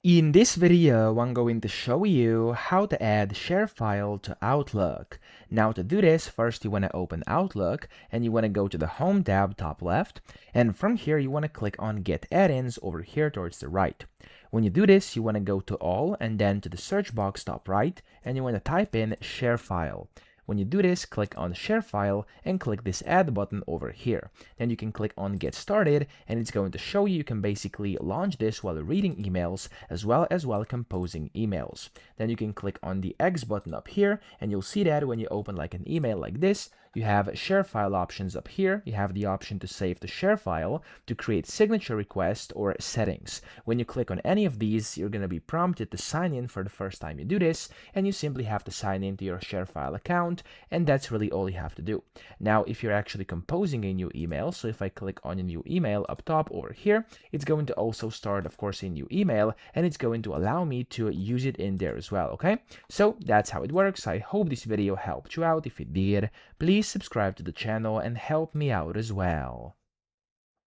In this video, I'm going to show you how to add ShareFile to Outlook. Now to do this, first you want to open Outlook and you want to go to the Home tab top left, and from here you want to click on Get Add-ins over here towards the right. When you do this, you want to go to All and then to the search box top right, and you want to type in ShareFile. When you do this, click on ShareFile and click this Add button over here. Then you can click on Get Started, and it's going to show you can basically launch this while reading emails as well as while composing emails. Then you can click on the X button up here, and you'll see that when you open like an email like this, you have ShareFile options up here. You have the option to save the ShareFile, to create signature request, or settings. When you click on any of these, you're going to be prompted to sign in for the first time you do this, and you simply have to sign into your ShareFile account, and that's really all you have to do. Now, if you're actually composing a new email, so if I click on a new email up top over here, it's going to also start, of course, a new email, and it's going to allow me to use it in there as well, okay? So that's how it works. I hope this video helped you out. If it did, please subscribe to the channel and help me out as well.